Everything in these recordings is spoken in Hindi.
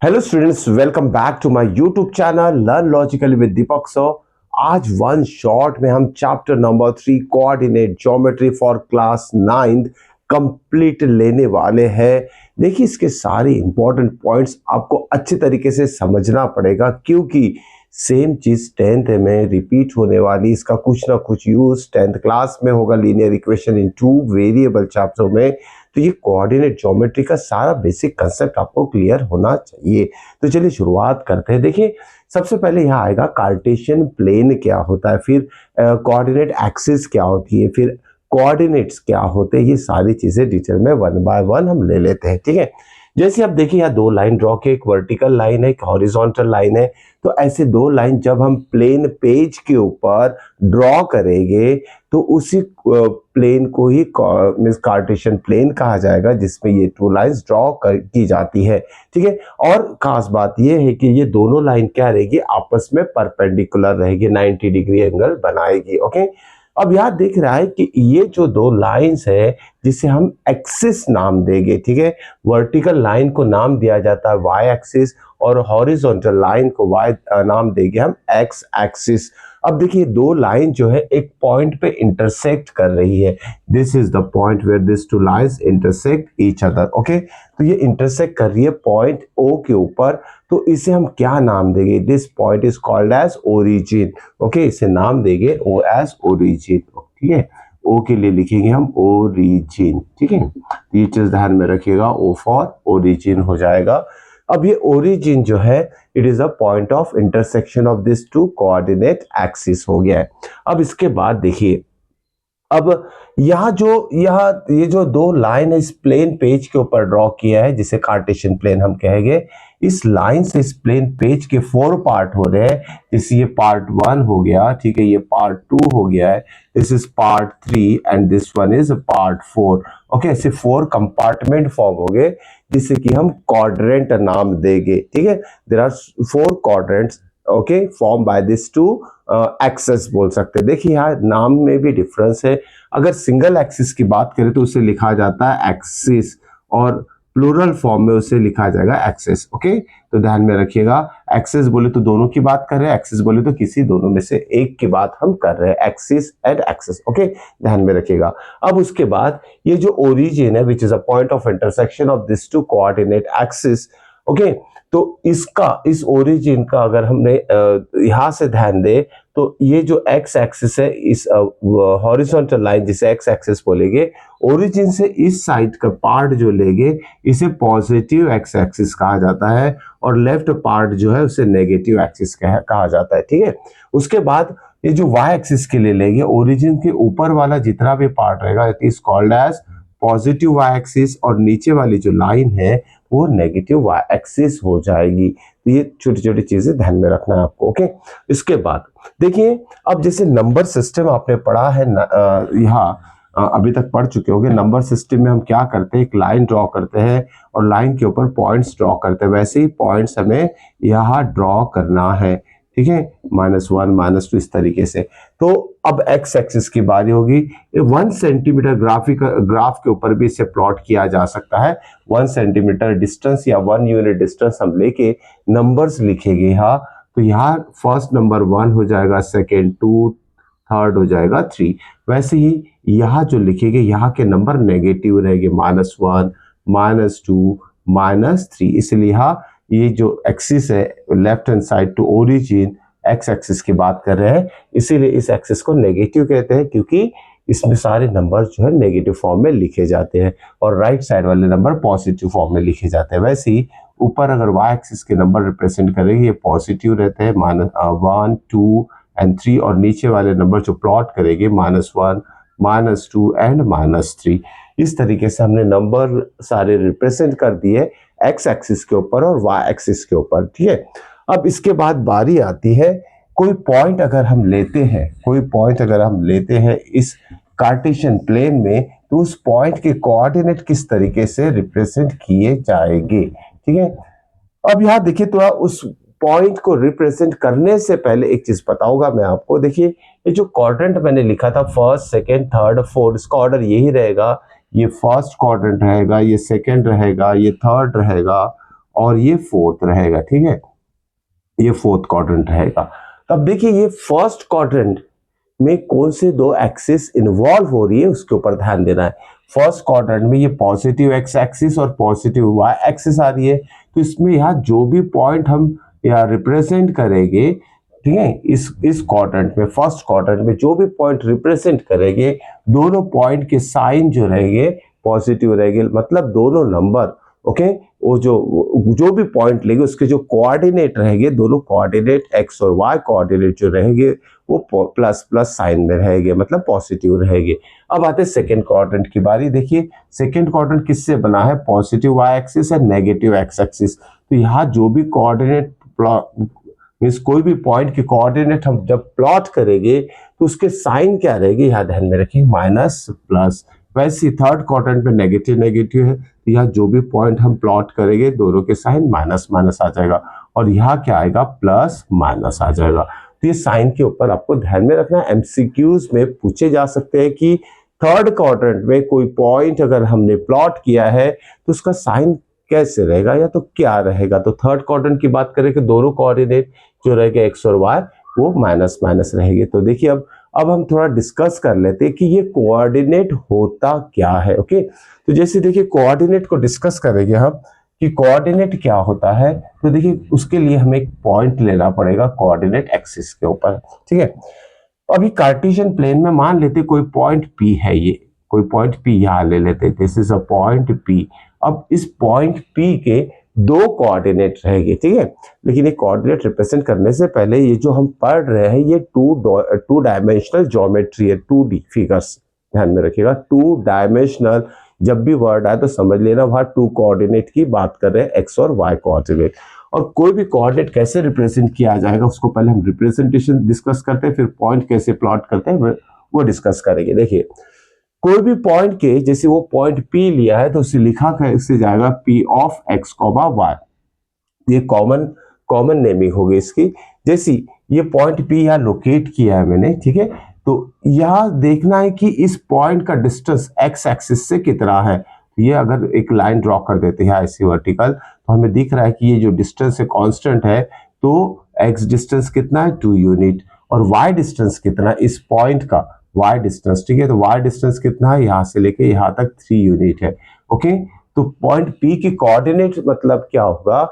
Hello students, welcome back to my YouTube channel learn logically with Deepak sir. आज वन शॉट में हम chapter number 3 coordinate geometry for class 9 complete लेने वाले हैं। देखिए, इसके सारे इंपॉर्टेंट पॉइंट्स आपको अच्छे तरीके से समझना पड़ेगा, क्योंकि सेम चीज 10th में रिपीट होने वाली। इसका कुछ ना कुछ यूज 10th क्लास में होगा, linear equation in 2 variable chapter में। तो ये कोऑर्डिनेट ज्योमेट्री का सारा बेसिक कंसेप्ट आपको क्लियर होना चाहिए। तो चलिए शुरुआत करते हैं। देखिए, सबसे पहले यहाँ आएगा कार्टेशियन प्लेन क्या होता है, फिर कोऑर्डिनेट एक्सिस क्या होती है, फिर कोऑर्डिनेट्स क्या होते हैं। ये सारी चीजें डिटेल में वन बाय वन हम ले लेते हैं, ठीक है। जैसे आप देखिए, यहाँ दो लाइन ड्रॉ की, एक वर्टिकल लाइन है, एक हॉरिजॉन्टल लाइन है। तो ऐसे दो लाइन जब हम प्लेन पेज के ऊपर ड्रॉ करेंगे तो उसी प्लेन को ही मींस कार्टेशियन प्लेन कहा जाएगा, जिसमें ये टू लाइंस ड्रॉ की जाती है, ठीक है। और खास बात ये है कि ये दोनों लाइन क्या रहेगी, आपस में परपेंडिकुलर रहेगी, 90 डिग्री एंगल बनाएगी, ओके। अब यहाँ दिख रहा है कि ये जो दो लाइंस है, जिसे हम एक्सिस नाम देंगे, ठीक है। वर्टिकल लाइन को नाम दिया जाता है वाई एक्सिस, और हॉरिजॉन्टल लाइन को वाई नाम देंगे हम एक्स एक्सिस। अब देखिए, दो लाइन जो है एक पॉइंट पे इंटरसेक्ट कर रही है। This is the point where this two lines intersect each other, okay. तो ये इंटरसेक्ट कर रही है पॉइंट ओ के ऊपर, तो इसे हम क्या नाम देंगे? This point is called as origin, okay. इसे नाम देंगे ओ एज ओरिजिन, ठीक है। ओ के लिए लिखेंगे हम ओरिजिन, ठीक है। तो ये चीज ध्यान में रखिएगा, ओ फॉर ओरिजिन हो जाएगा। अब ये ओरिजिन जो है, it is a point of intersection of this two coordinate axis हो गया है। अब इसके बाद देखिए, अब यहाँ ये जो दो लाइन है, इस प्लेन पेज के ऊपर ड्रॉ किया है, जिसे कार्टेशियन प्लेन हम कहेंगे। इस लाइन से इस प्लेन पेज के 4 पार्ट हो रहे हैं। जैसे ये पार्ट 1 हो गया, ठीक है, ये पार्ट 2 हो गया है, this is part 3 and this one is part 4, okay. ऐसे 4 कंपार्टमेंट फॉर्म हो गए, जिसे कि हम क्वाड्रेंट नाम देंगे, ठीक है। There are 4 quadrants, okay, form by this two axes बोल सकते हैं। देखिए, यहाँ नाम में भी डिफरेंस है। अगर सिंगल एक्सिस की बात करें तो उसे लिखा जाता है एक्सिस, और प्लूरल फॉर्म में उसे लिखा जाएगा एक्सेस, ओके। तो ध्यान में रखिएगा, एक्सेस बोले तो दोनों की बात कर रहे हैं, एक्सिस बोले तो किसी दोनों में से एक की बात हम कर रहे हैं, एक्सिस एंड एक्सेस, ओके। ध्यान में रखिएगा। अब उसके बाद ये जो ओरिजिन है, which is a point of intersection of this two coordinate axis, okay. तो इस ओरिजिन का अगर हमने यहां से ध्यान दे, तो ये जो एक्स एक्सिस है, इस हॉरिजॉन्टल लाइन जिसे एक्स एक्सिस बोलेंगे, ओरिजिन से इस साइड का पार्ट जो लेंगे, इसे पॉजिटिव एक्स एक्सिस कहा जाता है, और लेफ्ट पार्ट जो है उसे नेगेटिव एक्सिस कहा जाता है, ठीक है। उसके बाद ये जो वाई एक्सिस के लिए लेंगे, ओरिजिन के ऊपर वाला जितना भी पार्ट रहेगा, it is called as positive Y axis, और नीचे वाली जो लाइन है वो नेगेटिव वाई एक्सिस हो जाएगी। तो ये छोटी छोटी चीजें ध्यान में रखना है आपको, ओके। इसके बाद देखिए, अब जैसे नंबर सिस्टम आपने पढ़ा है, यहाँ अभी तक पढ़ चुके होंगे। नंबर सिस्टम में हम क्या करते हैं, एक लाइन ड्रॉ करते हैं और लाइन के ऊपर पॉइंट्स ड्रॉ करते हैं। वैसे ही पॉइंट्स हमें यहाँ ड्रॉ करना है, ठीक है, -1 -2 इस तरीके से। तो अब एक्स एक्सिस की बारी होगी। 1 सेंटीमीटर ग्राफ के ऊपर भी इसे प्लॉट किया जा सकता है। 1 सेंटीमीटर डिस्टेंस या 1 यूनिट डिस्टेंस हम लेके नंबर्स लिखेंगे यहाँ। तो यहाँ फर्स्ट नंबर 1 हो जाएगा, सेकेंड 2, थर्ड हो जाएगा 3। वैसे ही यहाँ जो लिखेंगे, यहाँ के नंबर नेगेटिव रहेंगे, -1 -2 -3। इसलिए यहाँ ये जो एक्सिस है, left hand side to origin X axis की बात कर रहे हैं, इसीलिए इस एक्सिस को नेगेटिव कहते हैं, क्योंकि इसमें सारे नंबर जो है नेगेटिव फॉर्म में लिखे जाते हैं, और राइट साइड वाले नंबर पॉजिटिव फॉर्म में लिखे जाते हैं। वैसे ही ऊपर अगर वाई एक्सिस के नंबर रिप्रेजेंट करेंगे, ये पॉजिटिव रहते हैं, -1 2 एंड 3, और नीचे वाले नंबर जो प्लॉट करेंगे, -1 -2 एंड -3। इस तरीके से हमने नंबर सारे रिप्रेजेंट कर दिए एक्स एक्सिस के ऊपर और वाई एक्सिस के ऊपर, ठीक है। अब इसके बाद बारी आती है, कोई पॉइंट अगर हम लेते हैं इस कार्टेशियन प्लेन में, तो उस पॉइंट के कोऑर्डिनेट किस तरीके से रिप्रेजेंट किए जाएंगे, ठीक है। अब यहाँ देखिए, तो उस पॉइंट को रिप्रेजेंट करने से पहले एक चीज बताऊंगा मैं आपको। देखिए, ये जो क्वाड्रेंट मैंने लिखा था, फर्स्ट सेकेंड थर्ड फोर्थ, इसका ऑर्डर यही रहेगा। ये फर्स्ट क्वाड्रेंट रहेगा, ये सेकेंड रहेगा, ये थर्ड रहेगा, और ये फोर्थ रहेगा, ठीक है, ये फोर्थ क्वाड्रेंट रहेगा। अब देखिए ये फर्स्ट क्वाड्रेंट में कौन से दो एक्सिस इन्वॉल्व हो रही है उसके ऊपर ध्यान देना है। फर्स्ट क्वाड्रेंट में ये पॉजिटिव एक्स एक्सिस और पॉजिटिव वाई एक्सिस आ रही है, तो इसमें यहाँ जो भी पॉइंट हम यहाँ रिप्रेजेंट करेंगे, ठीक है, इस क्वाड्रेंट में, फर्स्ट क्वाड्रेंट में जो भी पॉइंट रिप्रेजेंट करेंगे, दोनों पॉइंट के साइन जो रहेंगे पॉजिटिव रहेंगे, मतलब दोनों नंबर, ओके, वो जो भी पॉइंट लेंगे उसके जो कोऑर्डिनेट रहेंगे, दोनों कोऑर्डिनेट एक्स और वाई कोऑर्डिनेट जो रहेंगे वो प्लस प्लस साइन में रहेंगे, मतलब पॉजिटिव रहेंगे। अब आते हैं सेकंड क्वाड्रेंट की बारी। देखिए सेकंड क्वाड्रेंट किससे बना है, पॉजिटिव वाई एक्सिस और नेगेटिव एक्स एक्सिस। तो यहाँ जो भी कोऑर्डिनेट मीन्स कोई भी पॉइंट के कोऑर्डिनेट हम जब प्लॉट करेंगे तो उसके साइन क्या रहेगी, यहाँ ध्यान में रखिए, माइनस प्लस। वैसे थर्ड क्वाड्रेंट में नेगेटिव नेगेटिव है, तो यहाँ जो भी पॉइंट हम प्लॉट करेंगे दोनों के साइन माइनस माइनस आ जाएगा, और यहाँ क्या आएगा, प्लस माइनस आ जाएगा। तो ये साइन के ऊपर आपको ध्यान में रखना है। एमसीक्यूज में पूछे जा सकते हैं कि थर्ड क्वाड्रेंट में कोई पॉइंट अगर हमने प्लॉट किया है तो उसका साइन कैसे रहेगा या तो क्या रहेगा। तो थर्ड क्वाड्रेंट की बात करें कि दोनों कोऑर्डिनेट जो रहेगा एक्स और वाई वो माइनस माइनस रहेंगे। तो देखिए अब हम थोड़ा डिस्कस कर लेते हैं कि ये कोऑर्डिनेट होता क्या है। ओके, तो जैसे देखिए कोऑर्डिनेट को डिस्कस करेंगे हम कि कोऑर्डिनेट क्या होता है। तो देखिए उसके लिए हमें एक पॉइंट लेना पड़ेगा कोऑर्डिनेट एक्सिस के ऊपर, ठीक है। अभी कार्टेशियन प्लेन में मान लेते कोई पॉइंट P है, ये कोई पॉइंट P यहाँ ले लेते, this is a point P। अब इस पॉइंट P के दो कोऑर्डिनेट रहेंगे, ठीक है, लेकिन ये कोऑर्डिनेट रिप्रेजेंट करने से पहले ये जो हम पढ़ रहे हैं ये टू डायमेंशनल ज्योमेट्री है, 2D फिगर्स, ध्यान में रखिएगा। 2 डायमेंशनल जब भी वर्ड आए तो समझ लेना वहां 2 कोऑर्डिनेट की बात कर रहे हैं, एक्स और वाई कोऑर्डिनेट। और कोई भी कोऑर्डिनेट कैसे रिप्रेजेंट किया जाएगा उसको पहले हम रिप्रेजेंटेशन डिस्कस करते हैं, फिर पॉइंट कैसे प्लॉट करते हैं वो डिस्कस करेंगे। देखिए कोई भी पॉइंट के, जैसे वो पॉइंट P लिया है तो उसे लिखा कैसे जाएगा, P of X comma Y, ये कॉमन नेमिंग होगी इसकी। जैसी ये पॉइंट P यहाँ लोकेट किया है मैंने, ठीक है, तो यहाँ देखना है कि इस पॉइंट का डिस्टेंस एक्स एक्सिस से कितना है। ये अगर एक लाइन ड्रॉ कर देते हैं ऐसी वर्टिकल, तो हमें दिख रहा है कि ये जो डिस्टेंस है कांस्टेंट है, तो एक्स डिस्टेंस कितना है 2 यूनिट, और वाई डिस्टेंस कितना है इस पॉइंट का, वाई डिस्टेंस, ठीक है, तो वाई डिस्टेंस कितना है यहाँ से लेके यहाँ तक 3 यूनिट है। ओके, तो पॉइंट P की कोऑर्डिनेट मतलब क्या होगा,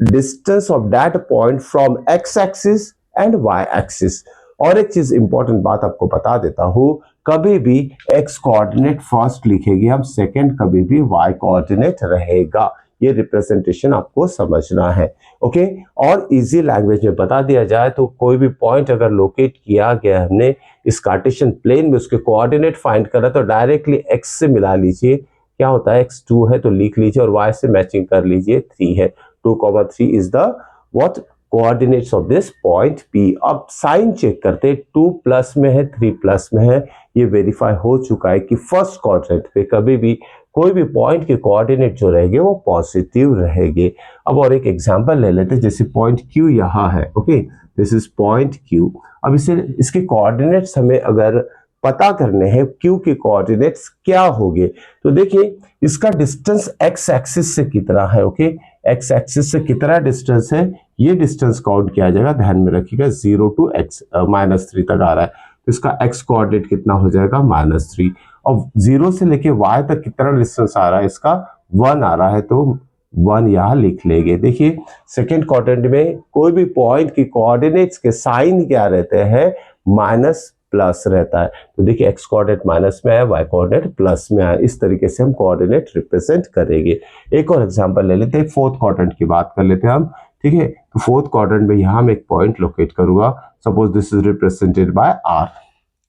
distance of that point from X axis and Y axis. और एक चीज इंपॉर्टेंट बात आपको बता देता हूं, कभी भी एक्स कोऑर्डिनेट फर्स्ट लिखेंगे हम, सेकंड कभी भी वाई कोऑर्डिनेट रहेगा। ये रिप्रेजेंटेशन आपको समझना है, ओके। और इजी लैंग्वेज में बता दिया जाए तो कोई भी पॉइंट अगर लोकेट किया गया हमने इस कार्टेशियन प्लेन में, उसके कोऑर्डिनेट फाइंड करा तो डायरेक्टली एक्स से मिला लीजिए, क्या होता है x 2 है तो लिख लीजिए, और y से मैचिंग कर लीजिए 3 है, 2,3 is the what coordinates of this point P। अब साइन चेक करते, 2 प्लस में है 3 प्लस में है, ये वेरीफाई हो चुका है कि फर्स्ट क्वाड्रेंट पे कभी भी कोई भी पॉइंट के कोऑर्डिनेट जो रहेंगे वो पॉजिटिव रहेंगे। अब और एक एग्जांपल ले लेते हैं, जैसे पॉइंट Q यहाँ है, okay, this is point Q। अब इसके कोऑर्डिनेट्स हमें अगर पता करने हैं, Q के कोऑर्डिनेट्स क्या होंगे, तो देखिए इसका डिस्टेंस x एक्सिस से कितना है, ओके, x एक्सिस से कितना डिस्टेंस है, ये डिस्टेंस काउंट किया जाएगा, ध्यान में रखिएगा 0 to x -3 तक आ रहा है, तो इसका x कोऑर्डिनेट कितना हो जाएगा -3। और 0 से लेके y तक कितना डिस्टेंस आ रहा है, इसका 1 आ रहा है, तो 1 यहाँ लिख लेंगे। देखिए सेकेंड क्वाड्रेंट में कोई भी पॉइंट की कोऑर्डिनेट्स के साइन क्या रहते हैं, माइनस प्लस रहता है, तो देखिए x कोऑर्डिनेट माइनस में है, y कोऑर्डिनेट प्लस में है, इस तरीके से हम कोऑर्डिनेट रिप्रेजेंट करेंगे। एक और एग्जांपल ले लेते हैं, फोर्थ क्वाड्रेंट की बात कर लेते हैं हम, ठीक है, तो फोर्थ क्वाड्रेंट में यहाँ मैं एक पॉइंट लोकेट करूंगा, suppose this is represented by r,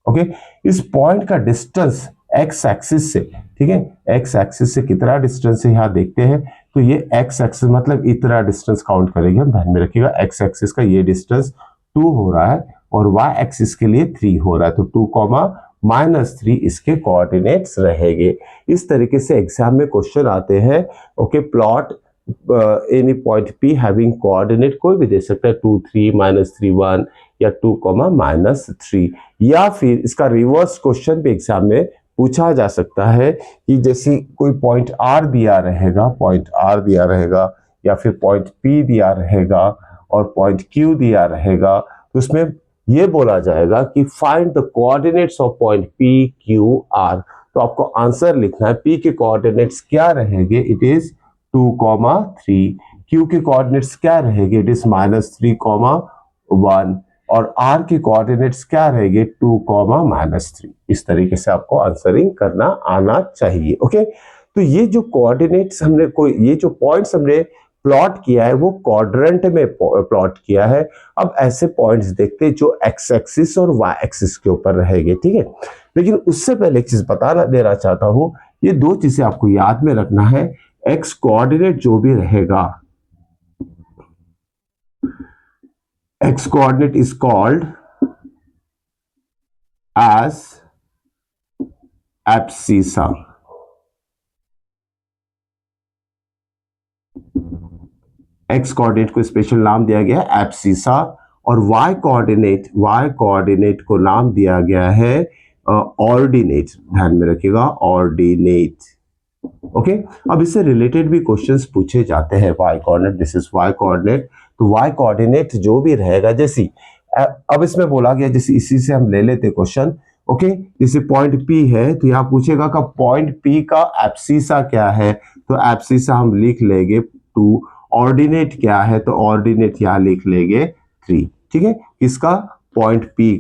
okay. इस पॉइंट का डिस्टेंस x एक्सिस से, ठीक है, x एक्सिस से कितना डिस्टेंस है यहाँ देखते हैं, तो ये x एक्सिस मतलब इतना डिस्टेंस काउंट करेंगे हम, ध्यान में रखिएगा x एक्सिस का ये डिस्टेंस 2 हो रहा है और y एक्सिस के लिए 3 हो रहा है, तो 2, -3 इसके कोऑर्डिनेट्स रहेंगे। इस तरीके से एग्जाम में क्वेश्चन आते हैं, okay. Plot any point P having coordinate कोई भी दे सकता है, 2, 3, -3, 1 या 2, -3, या फिर इसका रिवर्स क्वेश्चन भी एग्जाम में पूछा जा सकता है कि जैसे कोई पॉइंट R दिया रहेगा, पॉइंट R दिया रहेगा, या फिर पॉइंट P दिया रहेगा और पॉइंट Q दिया रहेगा, तो उसमें ये बोला जाएगा कि find the coordinates of point P Q R। तो आपको आंसर लिखना है, P के कोऑर्डिनेट्स क्या रहेंगे, इट इज 2,3। Q के कोऑर्डिनेट्स क्या रहेंगे, इट इज -3,1 और R के कोऑर्डिनेट्स क्या रहेंगे, 2,-3। इस तरीके से आपको आंसरिंग करना आना चाहिए। ओके, तो ये जो कोऑर्डिनेट्स हमने ये जो पॉइंट्स हमने प्लॉट किया है वो क्वाड्रेंट में प्लॉट किया है। अब ऐसे पॉइंट्स देखते हैं जो एक्स एक्सिस और वाई एक्सिस के ऊपर रहेंगे, ठीक है। लेकिन उससे पहले एक चीज बताना देना चाहता हूं, ये दो चीजें आपको याद में रखना है। एक्स कोऑर्डिनेट जो भी रहेगा, X coordinate is called as abscissa. X coordinate को स्पेशल नाम दिया गया है एब्सिसा और वाई कोऑर्डिनेट को नाम दिया गया है ऑर्डिनेट। ध्यान में रखिएगा, ऑर्डिनेट। ओके, अब इससे रिलेटेड भी क्वेश्चंस पूछे जाते हैं। Y coordinate, this is Y coordinate. तो वाई कोऑर्डिनेट जो भी रहेगा, जैसे अब इसमें बोला गया, जैसे इसी से हम ले लेते क्वेश्चन। ओके, जैसे पॉइंट P है तो यहाँ पूछेगा का पॉइंट P का एब्सिसा क्या है, तो एब्सिसा हम लिख लेंगे 2। ऑर्डिनेट क्या है, तो ऑर्डिनेट यहाँ लिख लेंगे 3। ठीक है, किसका, पॉइंट P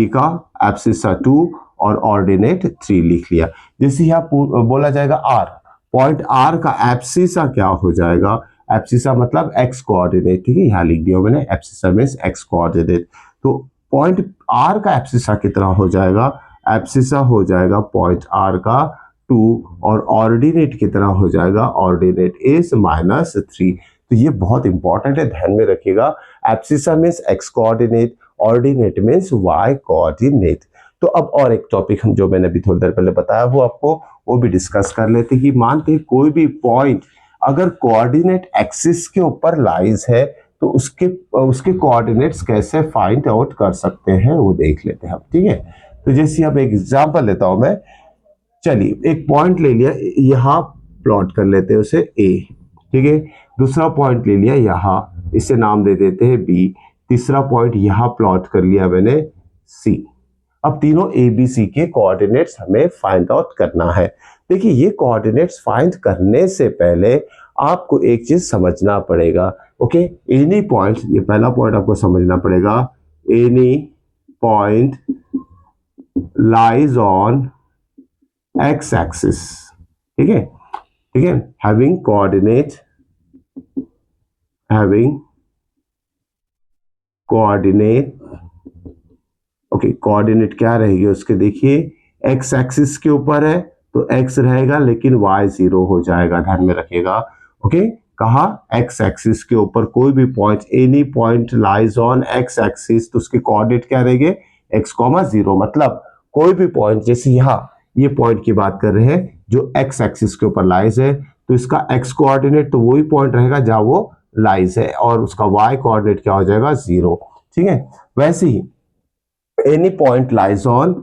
का एब्सिसा 2 और ऑर्डिनेट 3 लिख लिया। जैसे यहाँ बोला जाएगा R, पॉइंट R का एब्सिसा क्या हो जाएगा, एब्सिसा मतलब एक्स कोऑर्डिनेट। ठीक है, यहाँ लिख दिया मैंने, एब्सिसा मींस एक्स कोऑर्डिनेट। तो पॉइंट R का एब्सिसा कितना हो जाएगा, एब्सिसा हो जाएगा पॉइंट R का 2 और ऑर्डिनेट कितना हो जाएगा, ऑर्डिनेट इज -3। तो ये बहुत इंपॉर्टेंट है, ध्यान में रखिएगा। Abscissa means X coordinate, ordinate means Y coordinate. तो अब और एक टॉपिक हम जो मैंने अभी थोड़ी देर पहले बताया वो आपको वो भी डिस्कस कर लेते हैं कि मानते हैं कोई भी पॉइंट अगर कोऑर्डिनेट एक्सिस के ऊपर लाइज है तो उसके कोऑर्डिनेट्स कैसे फाइंड आउट कर सकते हैं वो देख लेते हैं हम। ठीक है, तो जैसे अब एक एग्जांपल लेता हूं मैं। चलिए, एक पॉइंट ले लिया, यहां प्लॉट कर लेते हैं उसे A। ठीक है, दूसरा पॉइंट ले लिया यहां, इसे नाम दे देते हैं B। तीसरा पॉइंट यहां प्लॉट कर लिया मैंने C। अब तीनों ABC के कोऑर्डिनेट्स हमें फाइंड आउट करना है। देखिए, ये कोऑर्डिनेट्स फाइंड करने से पहले आपको एक चीज समझना पड़ेगा। ओके, एनी पॉइंट, ये पहला पॉइंट आपको समझना पड़ेगा, any point lies on x axis. ठीक है, ठीक है, हैविंग कोऑर्डिनेट ओके, कोऑर्डिनेट क्या रहेगी उसके, देखिए एक्स एक्सिस के ऊपर है तो एक्स रहेगा लेकिन वाई 0 हो जाएगा, ध्यान में रखिएगा। ओके, कहा एक्स एक्सिस के ऊपर कोई भी point, any point lies on x axis, तो उसके कोऑर्डिनेट क्या रहेंगे, x,0। मतलब कोई भी पॉइंट, जैसे यहाँ ये पॉइंट की बात कर रहे हैं जो एक्स एक्सिस के ऊपर लाइज है, तो इसका एक्स कोऑर्डिनेट तो वही पॉइंट रहेगा जहां वो लाइज है और उसका वाई कोऑर्डिनेट क्या हो जाएगा, 0। ठीक है, वैसे ही any point lies on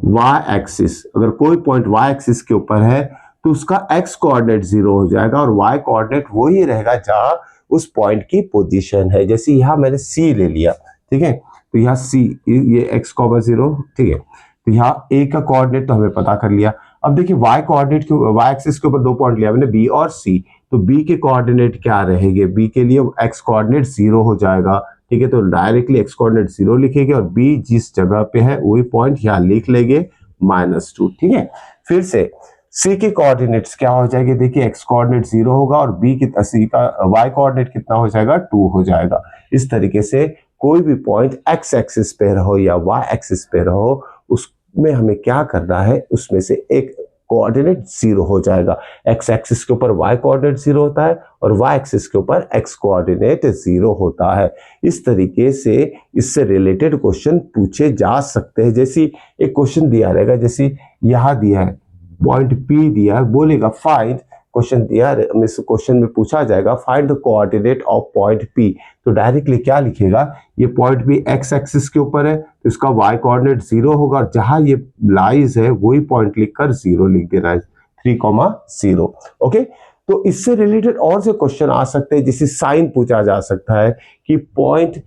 y axis. अगर कोई पॉइंट y एक्सिस के ऊपर है तो उसका x कोऑर्डिनेट 0 हो जाएगा और y कोऑर्डिनेट वही रहेगा जहां उस पॉइंट की पोजीशन है। जैसे यहां मैंने C ले लिया, ठीक है, तो यहाँ C, ये x,0, ठीक है, तो यहाँ A का कोऑर्डिनेट तो हमें पता कर लिया। अब देखिए y कोऑर्डिनेट के y एक्सिस के ऊपर दो पॉइंट लिया मैंने, B और C। तो B के कोऑर्डिनेट क्या रहेंगे, B के लिए x कोऑर्डिनेट 0 हो जाएगा। ठीक है, तो डायरेक्टली x कोऑर्डिनेट 0 लिखेंगे और B जिस जगह पे है वही पॉइंट यहाँ लिख लेंगे -2। ठीक है, फिर से C के कोऑर्डिनेट्स क्या हो जाएंगे, देखिए x कोऑर्डिनेट 0 होगा और B की C का y कोऑर्डिनेट कितना हो जाएगा, 2 हो जाएगा। इस तरीके से कोई भी पॉइंट x एक्सिस पे रहो या y एक्सिस पे रहो, उसमें हमें क्या करना है, उसमें से एक कोऑर्डिनेट 0 हो जाएगा। x एक्सिस के ऊपर y कोऑर्डिनेट 0 होता है और y एक्सिस के ऊपर x कोऑर्डिनेट 0 होता है। इस तरीके से इससे रिलेटेड क्वेश्चन पूछे जा सकते हैं। जैसे एक क्वेश्चन दिया रहेगा, जैसे यहां दिया है पॉइंट P दिया है, बोलेगा फाइंड क्वेश्चन दिया, इस क्वेश्चन में पूछा जाएगा find the coordinate of point P, तो डायरेक्टली क्या लिखेगा, ये पॉइंट पी एक्स एक्सिस के ऊपर है तो इसका वाई कोऑर्डिनेट 0 होगा, और जहां ये लाइज है वही पॉइंट लिखकर 0 लिख देना है, 3,0। ओके, तो इससे रिलेटेड और से क्वेश्चन आ सकते हैं, जिसे साइन पूछा जा सकता है कि पॉइंट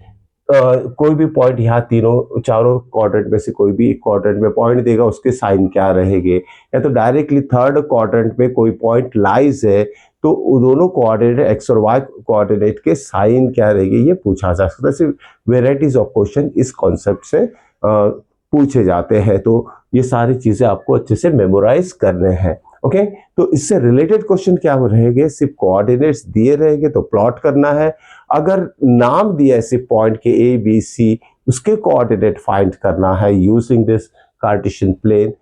कोई भी पॉइंट यहाँ तीनों चारों क्वाड्रेंट में से कोई भी एक क्वाड्रेंट में पॉइंट देगा, उसके साइन क्या रहेंगे, या तो डायरेक्टली थर्ड क्वाड्रेंट में कोई पॉइंट लाइज है तो दोनों कोऑर्डिनेट एक्स और वाई कोऑर्डिनेट के साइन क्या रहेंगे, ये पूछा जा सकता है। सिर्फ वेराइटीज ऑफ क्वेश्चन इस कॉन्सेप्ट से पूछे जाते हैं, तो ये सारी चीजें आपको अच्छे से मेमोराइज करने हैं। ओके, तो इससे रिलेटेड क्वेश्चन क्या रहेंगे, सिर्फ कोऑर्डिनेट्स दिए रहेंगे तो प्लॉट करना है, अगर नाम दिया है सिर्फ पॉइंट के ए बी सी, उसके कोऑर्डिनेट फाइंड करना है यूजिंग दिस कार्टेशियन प्लेन,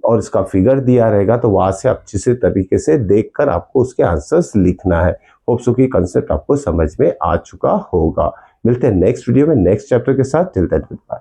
और इसका फिगर दिया रहेगा तो वहां से अच्छे से तरीके से देखकर आपको उसके आंसर्स लिखना है। होप सो कि कंसेप्ट आपको समझ में आ चुका होगा। मिलते हैं नेक्स्ट वीडियो में नेक्स्ट चैप्टर के साथ। Till then good bye.